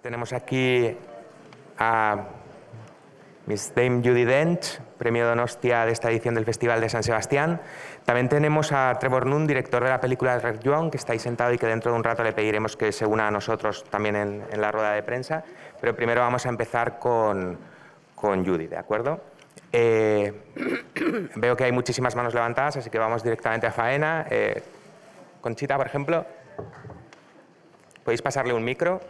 Tenemos aquí a Miss Dame Judi Dench, premio Donostia de esta edición del Festival de San Sebastián. También tenemos a Trevor Nunn, director de la película Red Young, que está ahí sentado y que dentro de un rato le pediremos que se una a nosotros también en la rueda de prensa. Pero primero vamos a empezar con Judi, ¿de acuerdo? Veo que hay muchísimas manos levantadas, así que vamos directamente a faena. Conchita, por ejemplo, ¿podéis pasarle un micro?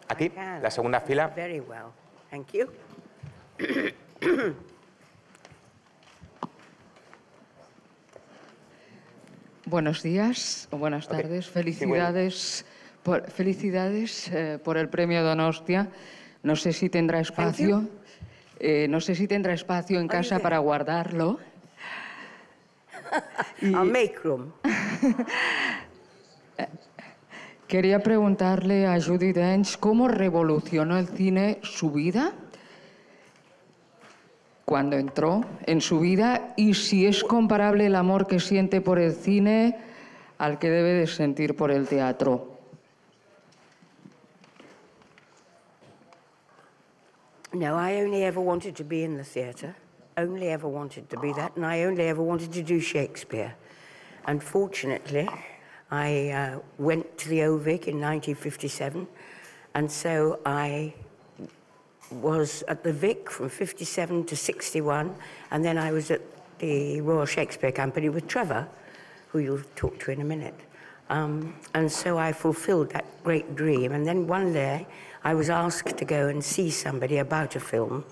Aquí, la segunda fila. Very well, thank you. Buenos días o buenas tardes. Felicidades, por el premio Donostia. No sé si tendrá espacio. No sé si tendrá espacio en casa para guardarlo. I'll make room. Quería preguntarle a Judi Dench cómo revolucionó el cine su vida cuando entró en su vida y si es comparable el amor que siente por el cine al que debe de sentir por el teatro. No, I only ever wanted to be in the theatre. Only ever wanted to be that, and I only ever wanted to do Shakespeare. Unfortunately, I went to the OVIC in 1957, and so I was at the Vic from 57 to 61, and then I was at the Royal Shakespeare Company with Trevor, who you'll talk to in a minute. And so I fulfilled that great dream, and then one day I was asked to go and see somebody about a film.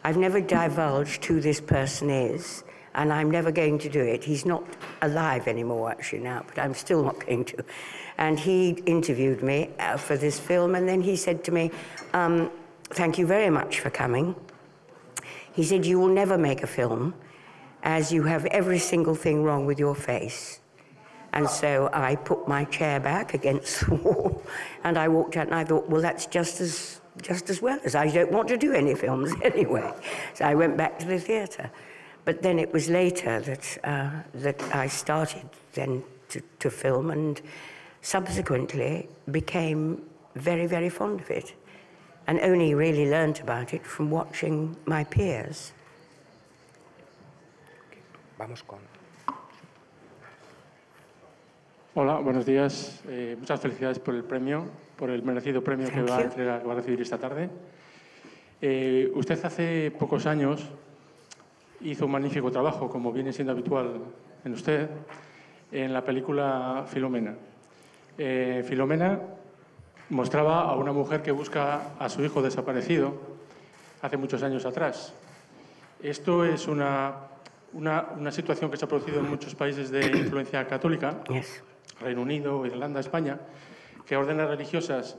I've never divulged who this person is, and I'm never going to do it. He's not alive anymore, actually, now, but I'm still not going to. And he interviewed me for this film, and then he said to me, thank you very much for coming. He said, you will never make a film as you have every single thing wrong with your face. And so I put my chair back against the wall, and I walked out, and I thought, well, that's just as well, as I don't want to do any films anyway. So I went back to the theatre. But then it was later that I started then to film, and subsequently became very, very fond of it, and only really learnt about it from watching my peers. Vamos con... Hola, buenos días. Muchas felicidades por el premio, por el merecido premio que va a recibir esta tarde. Usted hace pocos años hizo un magnífico trabajo, como viene siendo habitual en usted, en la película Filomena. Filomena mostraba a una mujer que busca a su hijo desaparecido hace muchos años atrás. Esto es una situación que se ha producido en muchos países de influencia católica, Reino Unido, Irlanda, España, que órdenes religiosas,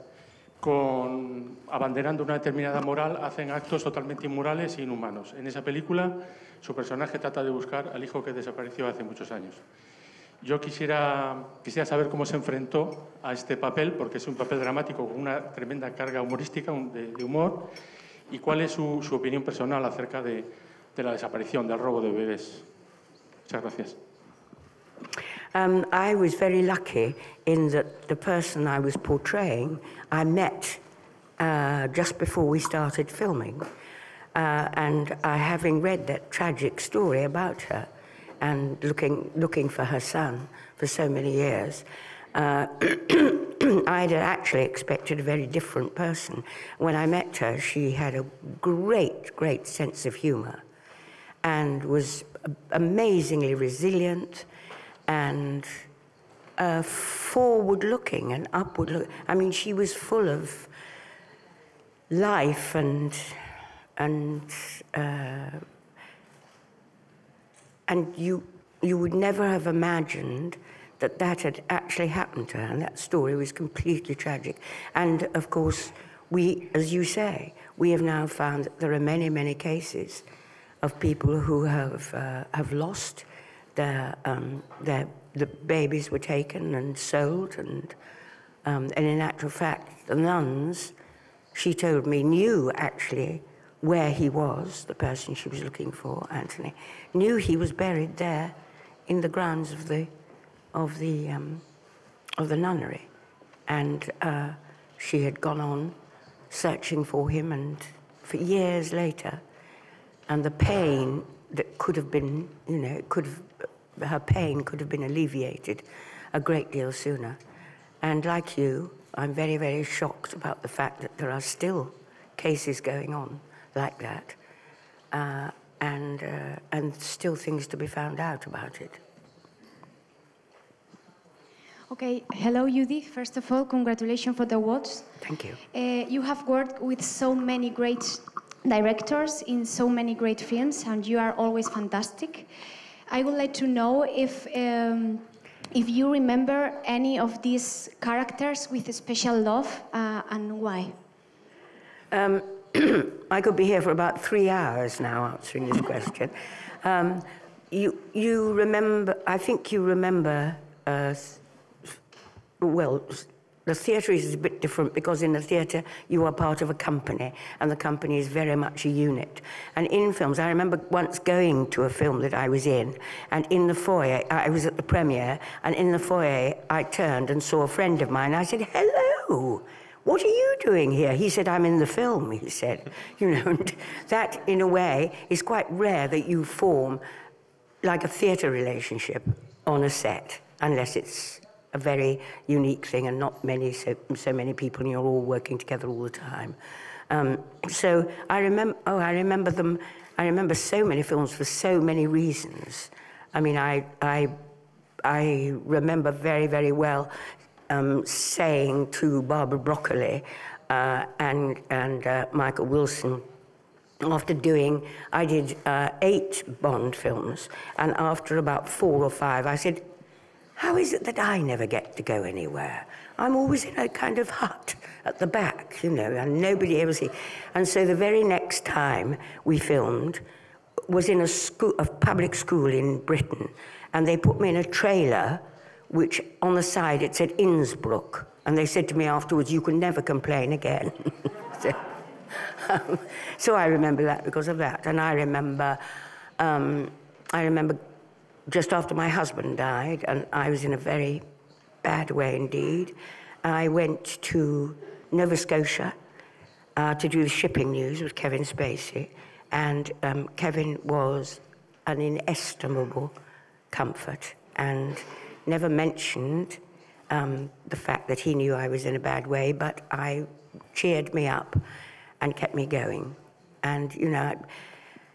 abanderando una determinada moral, hacen actos totalmente inmorales e inhumanos. En esa película, su personaje trata de buscar al hijo que desapareció hace muchos años. Yo quisiera saber cómo se enfrentó a este papel, porque es un papel dramático con una tremenda carga humorística, de humor, y cuál es su opinión personal acerca de la desaparición, del robo de bebés. Muchas gracias. I was very lucky in that the person I was portraying, I met just before we started filming. And having read that tragic story about her and looking for her son for so many years, I'd actually expected a very different person. When I met her, she had a great sense of humor and was amazingly resilient and forward-looking and upward-looking. I mean, she was full of life and you would never have imagined that had actually happened to her, and that story was completely tragic. And of course, we, as you say, we have now found that there are many cases of people who have lost the babies were taken and sold, and in actual fact, the nuns, she told me, knew actually where he was, the person she was looking for, Anthony, knew he was buried there in the grounds of the of the nunnery, and she had gone on searching for him, and for years later, and the pain that could have been, you know, her pain could have been alleviated a great deal sooner. And like you, I'm very, very shocked about the fact that there are still cases going on like that, and still things to be found out about it. Okay, hello Judy. First of all, congratulations for the awards. Thank you. You have worked with so many great directors in so many great films, and you are always fantastic. I would like to know if you remember any of these characters with a special love, and why. I could be here for about 3 hours now answering this question. You remember, I think you remember, well, the theatre is a bit different because in the theatre you are part of a company, and the company is very much a unit. And in films, I remember once going to a film that I was in, and in the foyer, I was at the premiere, and in the foyer I turned and saw a friend of mine. I said, "Hello, what are you doing here?" He said, "I'm in the film," he said. You know, and that in a way is quite rare that you form like a theatre relationship on a set, unless it's a very unique thing and not so many people, and you're all working together all the time. So I remember them. I remember so many films for so many reasons. I mean, I remember very, very well saying to Barbara Broccoli and Michael Wilson, after I did 8 Bond films, and after about 4 or 5, I said, "How is it that I never get to go anywhere? I'm always in a kind of hut at the back, you know, and nobody ever sees." And so the very next time we filmed was in a public school in Britain, and they put me in a trailer, which on the side it said Innsbruck, and they said to me afterwards, "You can never complain again." So I remember that because of that, and I remember just after my husband died, and I was in a very bad way indeed, I went to Nova Scotia to do the shipping news with Kevin Spacey, and Kevin was an inestimable comfort and never mentioned the fact that he knew I was in a bad way, but cheered me up and kept me going. And, you know,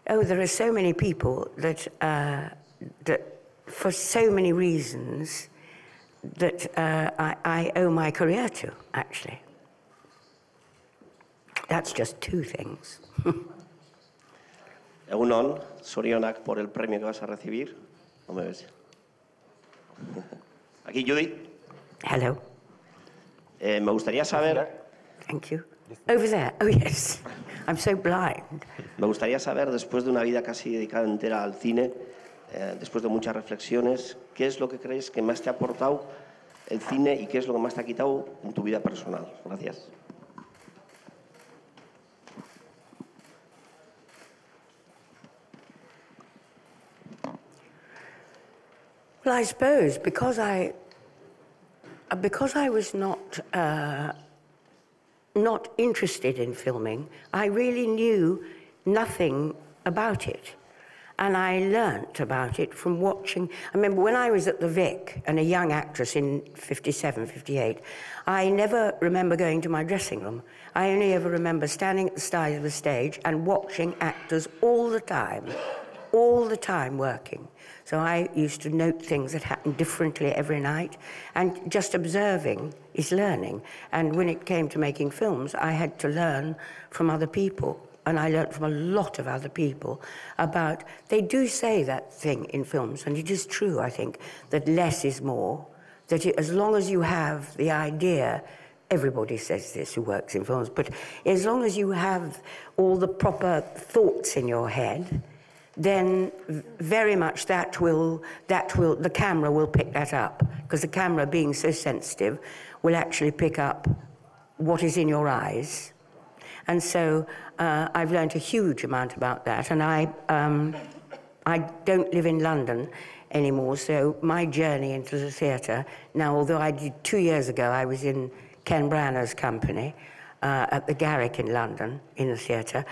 there are so many people that for so many reasons that I owe my career to, actually. That's just 2 things. Egunon, zorionak por el premio que vas a recibir. No me ves. Aquí, Judy. Hello. Me gustaría saber... Thank you. Over there. Oh, yes. I'm so blind. Me gustaría saber, después de una vida casi dedicada entera al cine, después de muchas reflexiones, ¿qué es lo que crees que más te ha aportado el cine y qué es lo que más te ha quitado en tu vida personal? Gracias. Well, I suppose because I was not interested in filming, I really knew nothing about it. And I learnt about it from watching. I remember when I was at the Vic and a young actress in 57, 58, I never remember going to my dressing room. I only ever remember standing at the side of the stage and watching actors all the time working. So I used to note things that happened differently every night, and just observing is learning. And when it came to making films, I had to learn from other people. And I learned from a lot of other people about, they do say that thing in films, and it is true, I think, that less is more, that as long as you have the idea, everybody says this who works in films, but as long as you have all the proper thoughts in your head, then very much the camera will pick that up, because the camera, being so sensitive, will actually pick up what is in your eyes. And so I've learned a huge amount about that. And I don't live in London anymore. So my journey into the theatre, now, although I did 2 years ago, I was in Ken Branagh's company at the Garrick in London, in the theatre,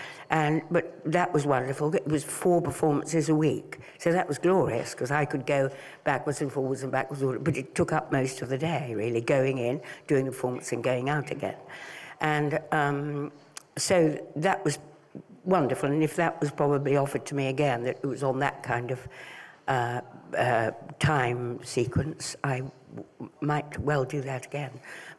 but that was wonderful. It was 4 performances a week, so that was glorious, because I could go backwards and forwards and backwards, but it took up most of the day, really, going in, doing the performance and going out again. And so that was wonderful, and if that was probably offered to me again, that it was on that kind of time sequence, I might well do that again.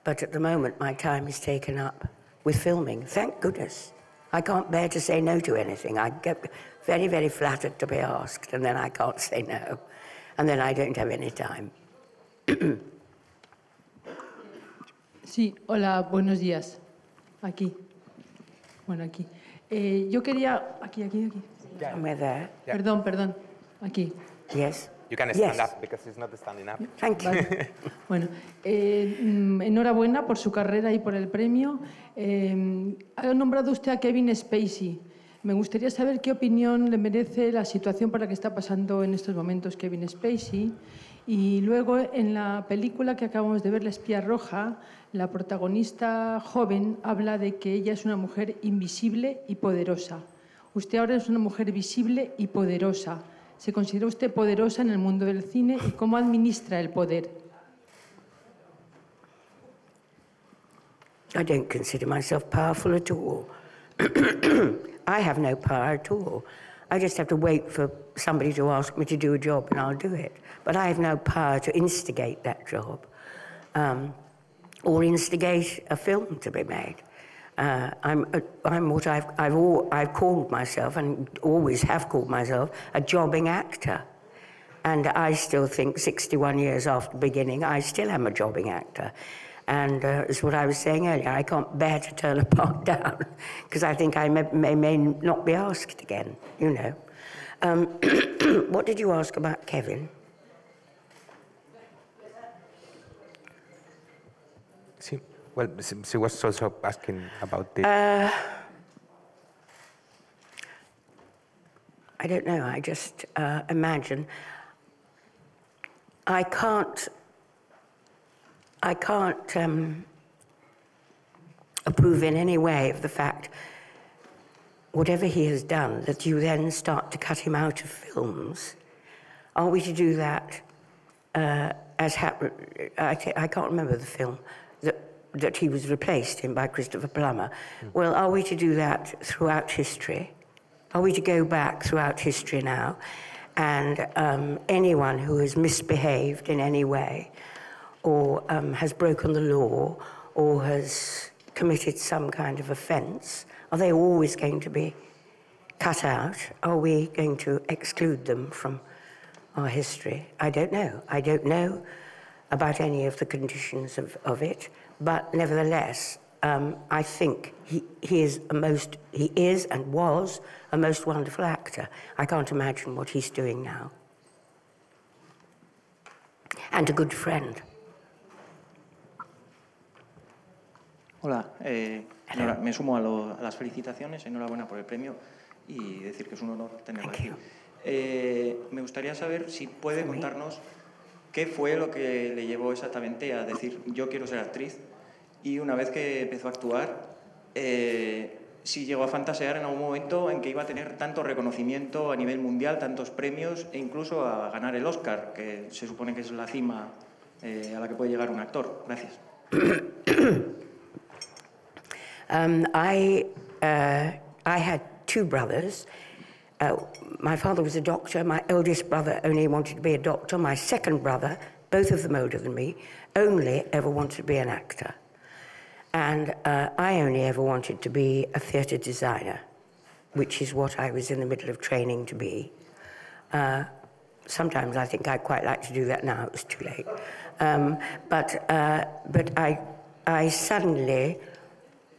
But at the moment, my time is taken up with filming. Thank goodness. I can't bear to say no to anything. I get very, very flattered to be asked, and then I can't say no. And then I don't have any time. Sí, hola, buenos días. Aquí. Bueno, aquí. Yo quería... Aquí. Somewhere there. Yeah. Perdón. Aquí. Yes. You can stand up because it's not standing up. Thank you. Vale. Bueno, enhorabuena por su carrera y por el premio. Ha nombrado usted a Kevin Spacey. Me gustaría saber qué opinión le merece la situación por la que está pasando en estos momentos Kevin Spacey. Y luego, en la película que acabamos de ver, La espía roja, la protagonista joven habla de que ella es una mujer invisible y poderosa. Usted ahora es una mujer visible y poderosa. ¿Se considera usted poderosa en el mundo del cine y cómo administra el poder? I don't consider myself powerful at all. I have no power at all. I just have to wait for somebody to ask me to do a job and I'll do it. But I have no power to instigate that job or instigate a film to be made. I'm what I've called myself, and always have called myself, a jobbing actor. And I still think, 61 years after beginning, I still am a jobbing actor. And it's what I was saying earlier, I can't bear to turn a part down, because I think I may not be asked again, you know. What did you ask about Kevin? Sí. Well, she was also asking about this. I don't know, I just imagine. I can't approve in any way of the fact, whatever he has done, that you then start to cut him out of films. Are we to do that as happened? I can't remember the film that he was replaced in by Christopher Plummer. Well, are we to do that throughout history? Are we to go back throughout history now and anyone who has misbehaved in any way or has broken the law or has committed some kind of offence, are they always going to be cut out? Are we going to exclude them from our history? I don't know. I don't know about any of the conditions of it, but nevertheless, I think he is and was a most wonderful actor. I can't imagine what he's doing now. And a good friend. Hola, me sumo a las felicitaciones, enhorabuena por el premio y decir que es un honor tenerla aquí. Me gustaría saber si puede contarnos qué fue lo que le llevó exactamente a decir yo quiero ser actriz y una vez que empezó a actuar, si llegó a fantasear en algún momento en que iba a tener tanto reconocimiento a nivel mundial, tantos premios e incluso a ganar el Oscar, que se supone que es la cima a la que puede llegar un actor. Gracias. I had 2 brothers. My father was a doctor. My eldest brother only wanted to be a doctor. My second brother, both of them older than me, only ever wanted to be an actor. And I only ever wanted to be a theatre designer, which is what I was in the middle of training to be. Sometimes I think I'd quite like to do that now. It was too late. But I suddenly,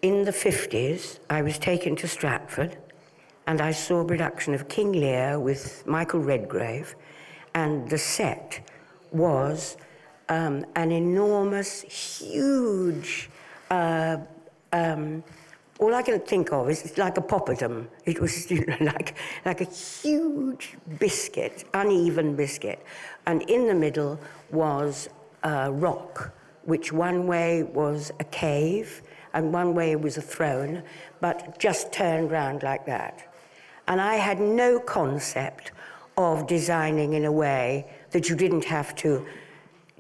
in the 50s, I was taken to Stratford, and I saw a production of King Lear with Michael Redgrave, and the set was an enormous, huge all I can think of is it's like a poppadom. It was like a huge biscuit, uneven biscuit. And in the middle was a rock, which one way was a cave and one way was a throne, but just turned round like that. And I had no concept of designing in a way that you didn't have to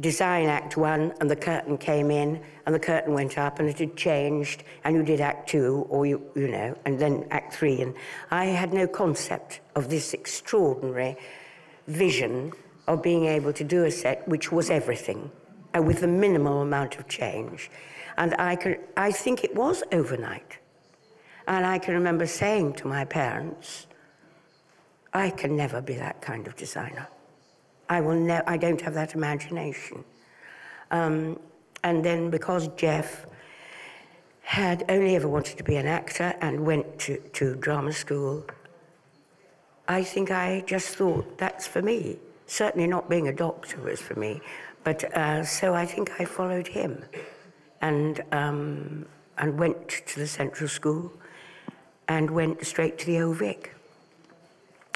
design Act 1 and the curtain came in and the curtain went up and it had changed and you did Act 2 or you know, and then Act 3. And I had no concept of this extraordinary vision of being able to do a set which was everything and with a minimal amount of change. And I think it was overnight. And I can remember saying to my parents, I can never be that kind of designer. I don't have that imagination. And then because Jeff had only ever wanted to be an actor and went to drama school, I think I just thought, that's for me. Certainly not being a doctor was for me. But so I think I followed him and went to the Central School and went straight to the Old Vic,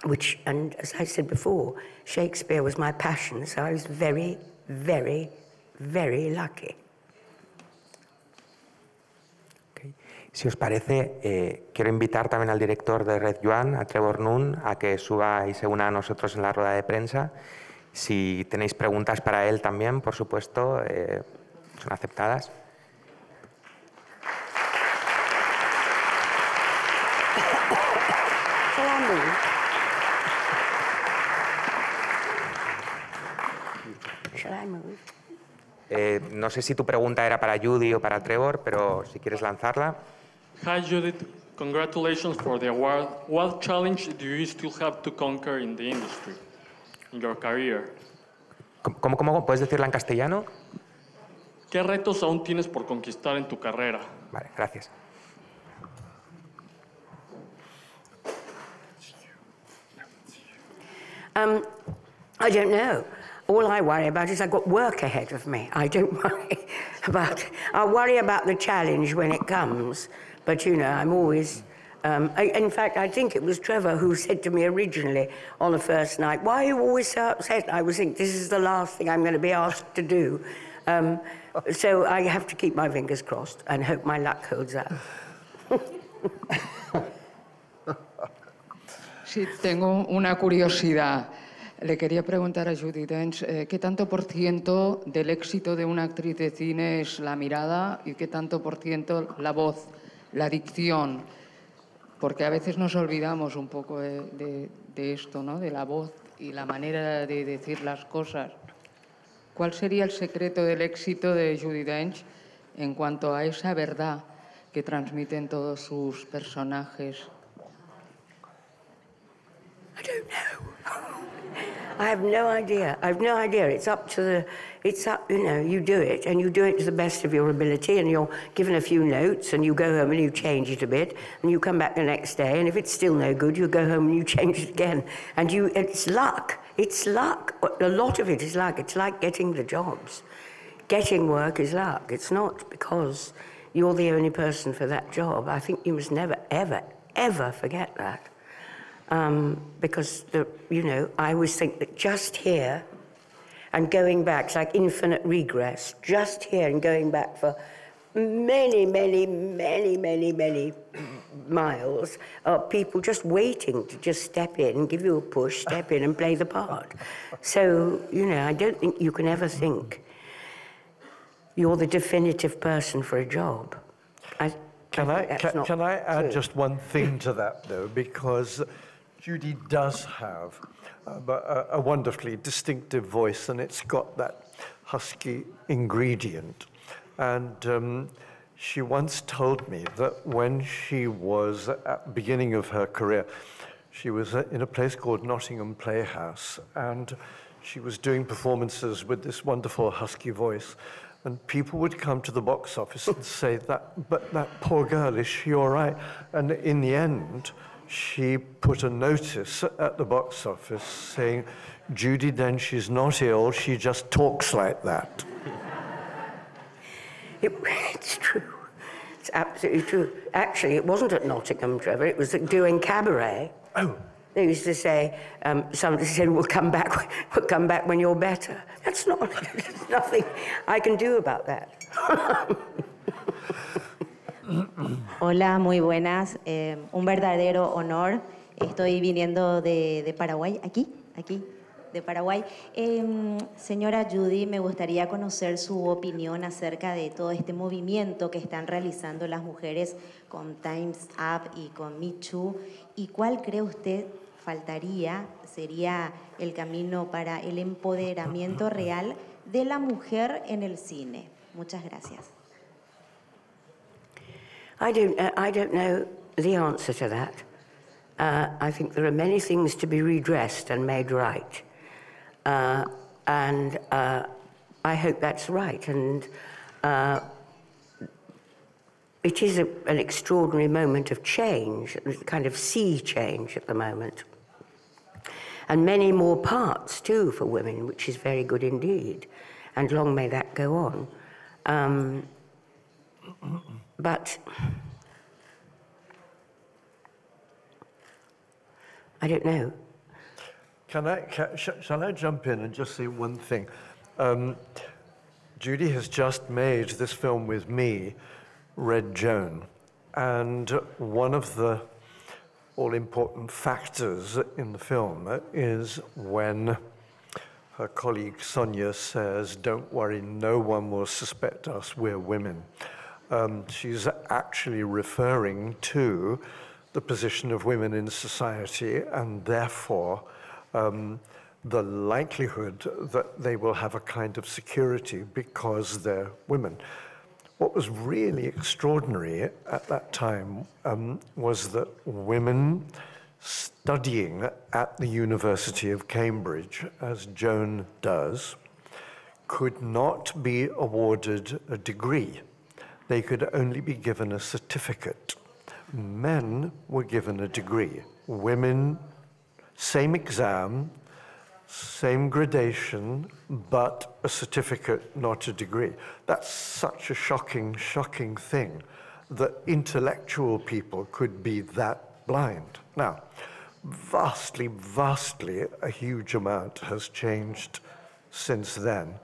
which, and as I said before, Shakespeare was my passion, so I was very, very, very lucky. Okay. Si os parece, quiero invitar también al director de Red Joan, a Trevor Nunn, a que suba y se una a nosotros en la rueda de prensa. Si tenéis preguntas para él también, por supuesto, son aceptadas. No sé si tu pregunta era para Judy o para Trevor, pero si quieres lanzarla. Hi Judith, congratulations for the award. What challenge do you still have to conquer in the industry, in your career? ¿Cómo? ¿Puedes decirla en castellano? ¿Qué retos aún tienes por conquistar en tu carrera? Vale, gracias. I don't know. All I worry about is I've got work ahead of me. I don't worry about, I'll worry about the challenge when it comes. But, you know, I'm always, in fact, I think it was Trevor who said to me originally on the first night, why are you always so upset? I was thinking, this is the last thing I'm going to be asked to do. So I have to keep my fingers crossed and hope my luck holds out. Sí, tengo una curiosidad. Le quería preguntar a Judi Dench, ¿qué tanto por ciento del éxito de una actriz de cine es la mirada y qué tanto por ciento la voz, la dicción? Porque a veces nos olvidamos un poco de esto, ¿no? De la voz y la manera de decir las cosas. ¿Cuál sería el secreto del éxito de Judi Dench en cuanto a esa verdad que transmiten todos sus personajes? I don't know. I have no idea. I have no idea. It's up, you know, you do it, and you do it to the best of your ability, and you're given a few notes, and you go home and you change it a bit, and you come back the next day, and if it's still no good, you go home and you change it again. And it's luck. It's luck. A lot of it is luck. It's like getting the jobs. Getting work is luck. It's not because you're the only person for that job. I think you must never, ever, ever forget that. Because, you know, I always think that just here and going back, it's like infinite regress, just here and going back for many, many, many, many, many miles of people just waiting to just step in, give you a push, step in and play the part. So, you know, I don't think you can ever think you're the definitive person for a job. Can I add just one thing to that, though, because Judi does have a wonderfully distinctive voice, and it's got that husky ingredient. And she once told me that when she was at the beginning of her career, she was in a place called Nottingham Playhouse, and she was doing performances with this wonderful husky voice. And people would come to the box office and say, but that poor girl, is she all right? And in the end, she put a notice at the box office saying, Judi Dench is not ill, she just talks like that. It's true. It's absolutely true. Actually, it wasn't at Nottingham, Trevor. It was doing cabaret. Oh. They used to say, somebody said, we'll come back when you're better. That's not, there's nothing I can do about that. Hola, muy buenas. Un verdadero honor. Estoy viniendo de Paraguay, aquí, de Paraguay. Señora Judy, me gustaría conocer su opinión acerca de todo este movimiento que están realizando las mujeres con Time's Up y con Me Too. ¿Y cuál cree usted sería el camino para el empoderamiento real de la mujer en el cine? Muchas gracias. I don't know the answer to that. I think there are many things to be redressed and made right. And I hope that's right. And it is an extraordinary moment of change, a kind of sea change at the moment. And many more parts, too, for women, which is very good indeed. And long may that go on. But I don't know. Shall I jump in and just say one thing? Judy has just made this film with me, Red Joan, and one of the all-important factors in the film is when her colleague Sonia says, "Don't worry, no one will suspect us, we're women." She's actually referring to the position of women in society and therefore the likelihood that they will have a kind of security because they're women. What was really extraordinary at that time was that women studying at the University of Cambridge, as Joan does, could not be awarded a degree. They could only be given a certificate. Men were given a degree. Women, same exam, same gradation, but a certificate, not a degree. That's such a shocking, shocking thing that intellectual people could be that blind. Now, vastly, vastly, a huge amount has changed since then.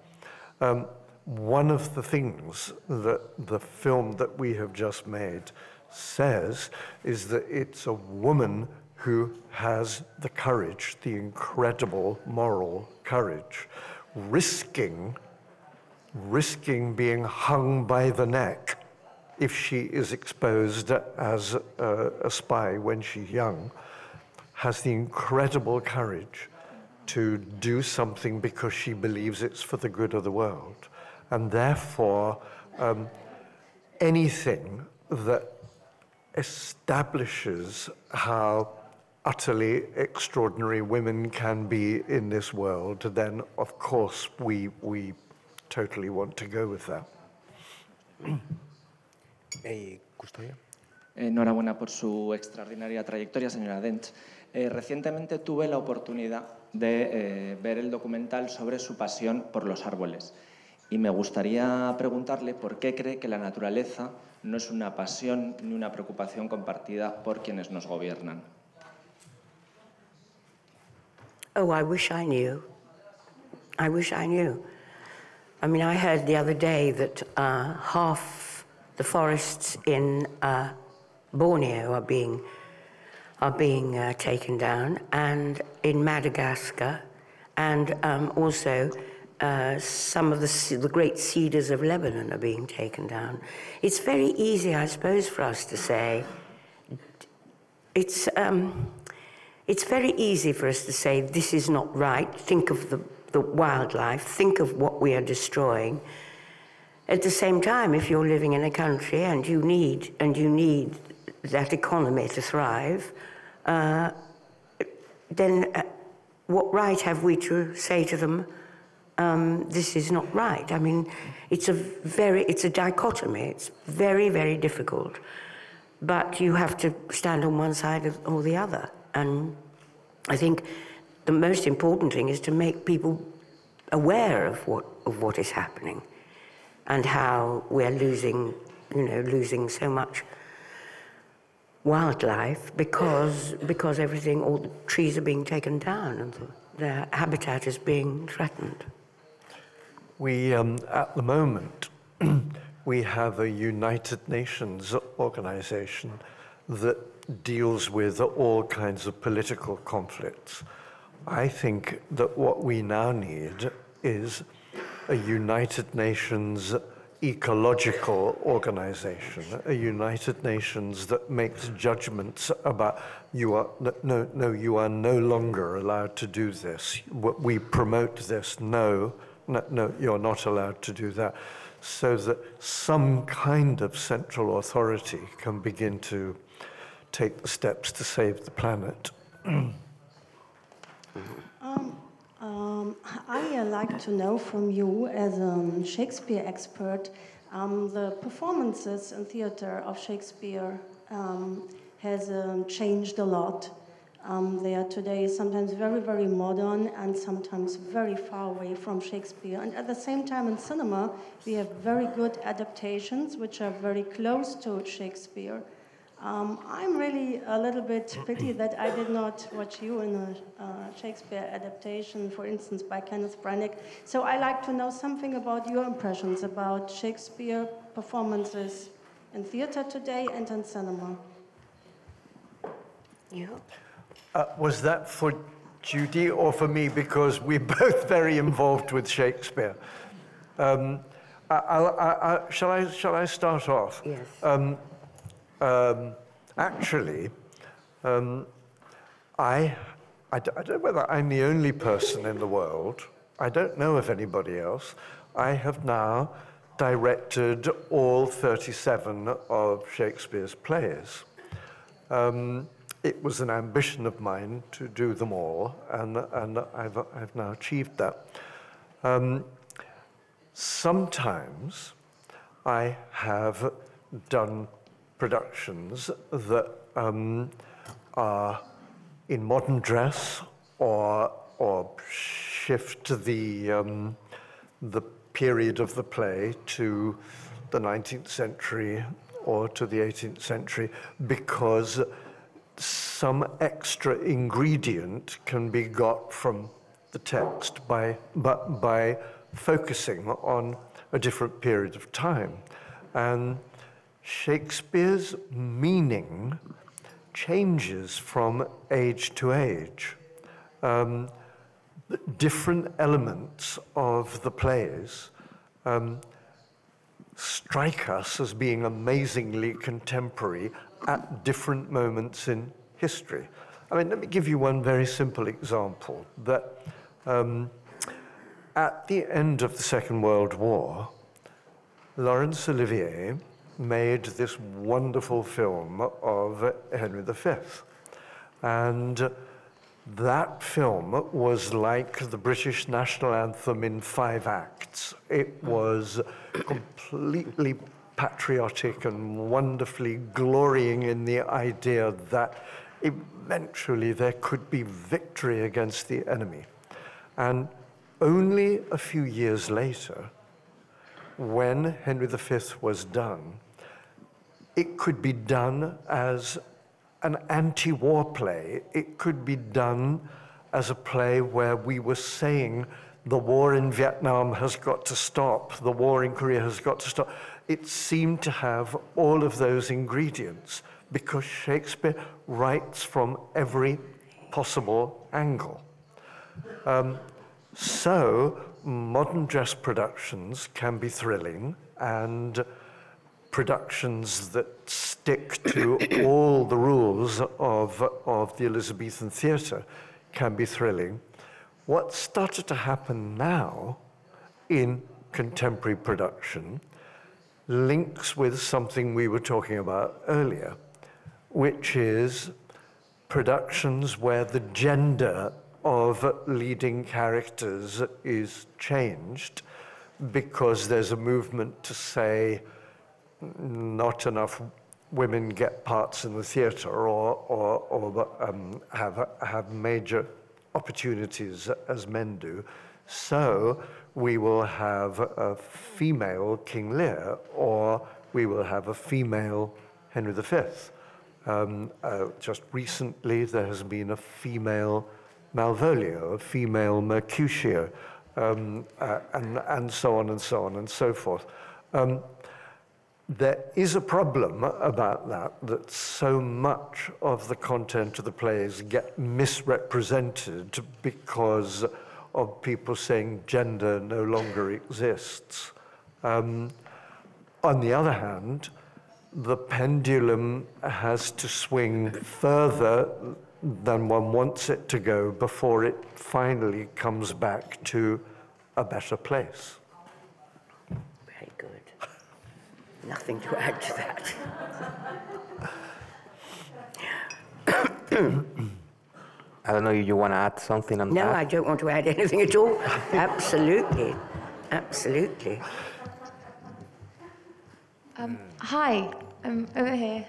One of the things that the film that we have just made says is that it's a woman who has the courage, the incredible moral courage, risking being hung by the neck if she is exposed as a spy when she's young, has the incredible courage to do something because she believes it's for the good of the world. And therefore, anything that establishes how utterly extraordinary women can be in this world, then of course we totally want to go with that. Custodia. Enhorabuena por su extraordinaria trayectoria, señora Dench. Recientemente tuve la oportunidad de ver el documental sobre su pasión por los árboles. Y me gustaría preguntarle por qué cree que la naturaleza no es una pasión ni una preocupación compartida por quienes nos gobiernan. Oh, I wish I knew. I wish I knew. I mean, I heard the other day that half the forests in Borneo are being taken down, and in Madagascar, and also some of the great cedars of Lebanon are being taken down. It's very easy, I suppose, for us to say, it's very easy for us to say, this is not right, think of the wildlife, think of what we are destroying. At the same time, if you're living in a country and you need that economy to thrive, then what right have we to say to them, this is not right? I mean, it's a dichotomy. It's very, very difficult. But you have to stand on one side or the other. And I think the most important thing is to make people aware of what is happening and how we're losing losing so much wildlife because everything, all the trees are being taken down and their habitat is being threatened. We, at the moment, we have a United Nations organization that deals with all kinds of political conflicts. I think that what we now need is a United Nations ecological organization, a United Nations that makes judgments about you are no longer allowed to do this. We promote this. No, you're not allowed to do that. So that some kind of central authority can begin to take the steps to save the planet. I like to know from you, as a Shakespeare expert, the performances in theater of Shakespeare has changed a lot. They are today sometimes very, very modern and sometimes very far away from Shakespeare. And at the same time in cinema, we have very good adaptations which are very close to Shakespeare. I'm really a little bit pity that I did not watch you in a Shakespeare adaptation, for instance, by Kenneth Branagh. So I like to know something about your impressions about Shakespeare performances in theater today and in cinema. You? Was that for Judy or for me? Because we're both very involved with Shakespeare. Shall I start off? Yes. Actually, I don't know whether I'm the only person in the world. I don't know of anybody else. I have now directed all 37 of Shakespeare's plays. It was an ambition of mine to do them all, and I've now achieved that. Sometimes I have done productions that are in modern dress or shift the period of the play to the 19th century or to the 18th century because some extra ingredient can be got from the text by focusing on a different period of time. And Shakespeare's meaning changes from age to age. Different elements of the plays strike us as being amazingly contemporary at different moments in history. I mean, let me give you one very simple example, that at the end of the Second World War, Laurence Olivier made this wonderful film of Henry V. And that film was like the British national anthem in 5 acts. It was completely patriotic and wonderfully glorying in the idea that eventually there could be victory against the enemy. And only a few years later, when Henry V was done, it could be done as an anti-war play. It could be done as a play where we were saying the war in Vietnam has got to stop, the war in Korea has got to stop. It seemed to have all of those ingredients because Shakespeare writes from every possible angle. So modern dress productions can be thrilling, and productions that stick to all the rules of the Elizabethan theatre can be thrilling. What started to happen now in contemporary production links with something we were talking about earlier, which is productions where the gender of leading characters is changed because there's a movement to say not enough women get parts in the theatre or have major opportunities as men do. So we will have a female King Lear or we will have a female Henry V. Just recently, there has been a female Malvolio, a female Mercutio, and so on and so on and so forth. There is a problem about that so much of the content of the plays get misrepresented because of people saying gender no longer exists. On the other hand, the pendulum has to swing further than one wants it to go before it finally comes back to a better place. Very good. Nothing to add to that. I don't know if you want to add something on that. No, I don't want to add anything at all. Absolutely. Absolutely. Hi, I'm over here.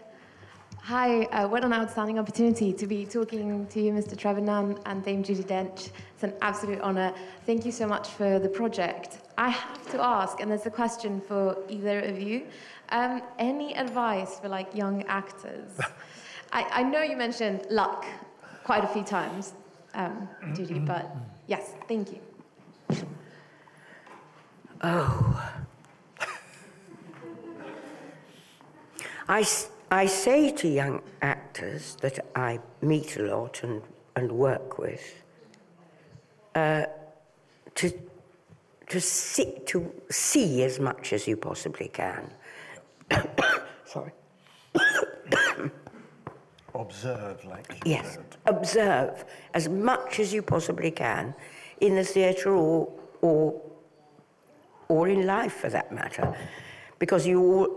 Hi, what an outstanding opportunity to be talking to you, Mr. Trevor Nunn and Dame Judi Dench. It's an absolute honor. Thank you so much for the project. I have to ask, and there's a question for either of you, any advice for like young actors? I know you mentioned luck quite a few times, Judi, but yes, thank you. Oh. I say to young actors that I meet a lot and work with to see as much as you possibly can. Sorry. Observe, like you yes, said. Observe as much as you possibly can in the theatre or in life, for that matter, because you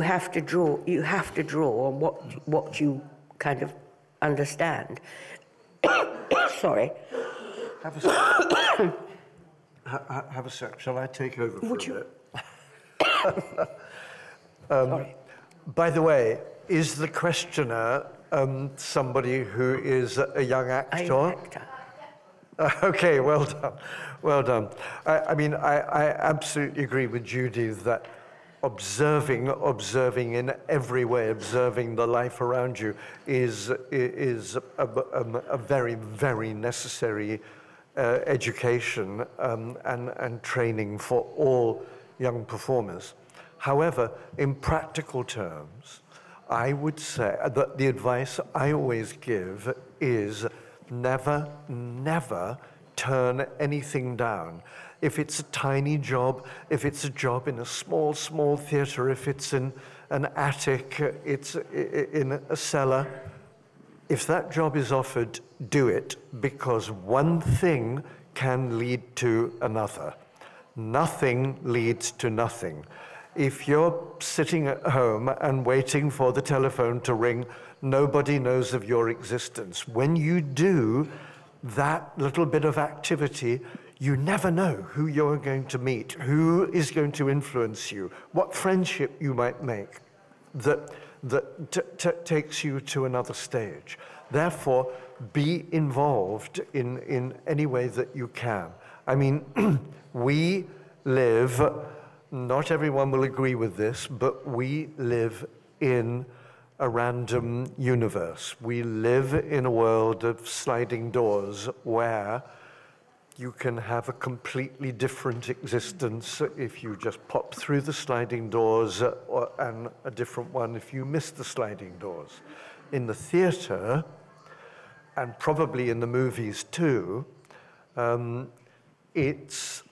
have to draw on what you kind of understand. Sorry. Have a sec. Have a sec. Shall I take over for a bit? Sorry. By the way, is the questioner somebody who is a young actor? A young actor. Okay, well done. Well done. I mean, I absolutely agree with Judi that observing in every way, observing the life around you is a very, very necessary education and training for all young performers. However, in practical terms, I would say that the advice I always give is never, never turn anything down. If it's a tiny job, if it's a job in a small theatre, if it's in an attic, it's in a cellar, if that job is offered, do it, because one thing can lead to another. Nothing leads to nothing. If you're sitting at home and waiting for the telephone to ring, nobody knows of your existence. When you do that little bit of activity, you never know who you're going to meet, who is going to influence you, what friendship you might make that takes you to another stage. Therefore, be involved in any way that you can. I mean, we live, not everyone will agree with this, but we live in a random universe. We live in a world of sliding doors where you can have a completely different existence if you just pop through the sliding doors, and a different one if you miss the sliding doors. In the theatre, and probably in the movies too, it's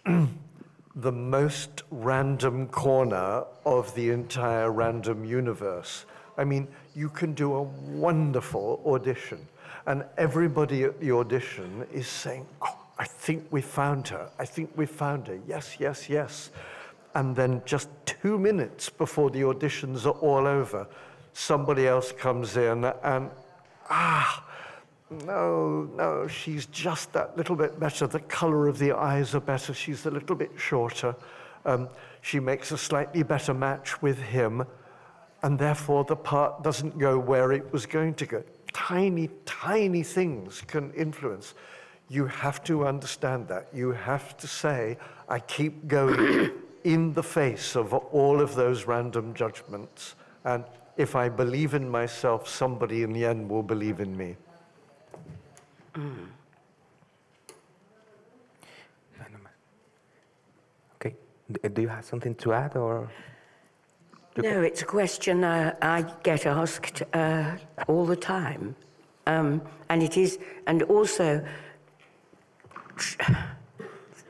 the most random corner of the entire random universe. I mean, you can do a wonderful audition, and everybody at the audition is saying, "Oh, I think we found her. I think we found her. Yes, yes, yes." And then just 2 minutes before the auditions are all over, somebody else comes in and, no, she's just that little bit better. The color of the eyes are better. She's a little bit shorter. She makes a slightly better match with him, and therefore the part doesn't go where it was going to go. Tiny, tiny things can influence. You have to understand that. You have to say, I keep going in the face of all of those random judgments. And if I believe in myself, somebody in the end will believe in me. Okay. Do you have something to add, or? No, it's a question I get asked all the time. And it is, and also,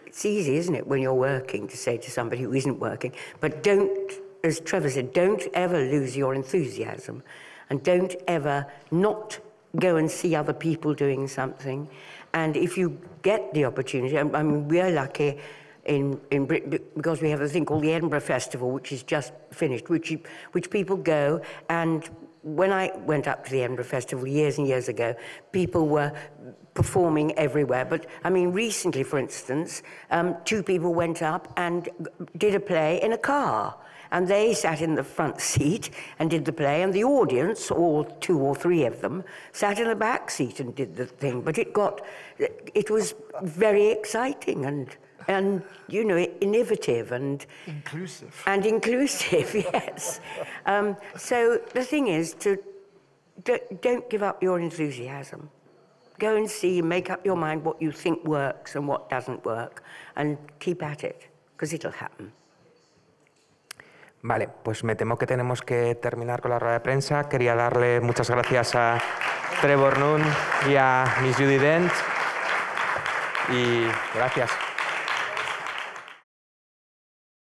it's easy, isn't it, when you're working to say to somebody who isn't working, but don't, as Trevor said, don't ever lose your enthusiasm, and don't ever not go and see other people doing something. And if you get the opportunity, I mean, we're lucky in Britain because we have a thing called the Edinburgh Festival, which is just finished, which people go. And when I went up to the Edinburgh Festival years and years ago, people were performing everywhere. But I mean, recently, for instance, 2 people went up and did a play in a car. And they sat in the front seat and did the play, and the audience, or 2 or 3 of them, sat in the back seat and did the thing. But it was very exciting and you know, innovative and inclusive. And inclusive, yes. So the thing is, don't give up your enthusiasm. Go and see, make up your mind what you think works and what doesn't work, and keep at it, because it'll happen. Vale, pues me temo que tenemos que terminar con la rueda de prensa. Quería darle muchas gracias a Trevor Nunn y a Miss Judy Dent. Y gracias.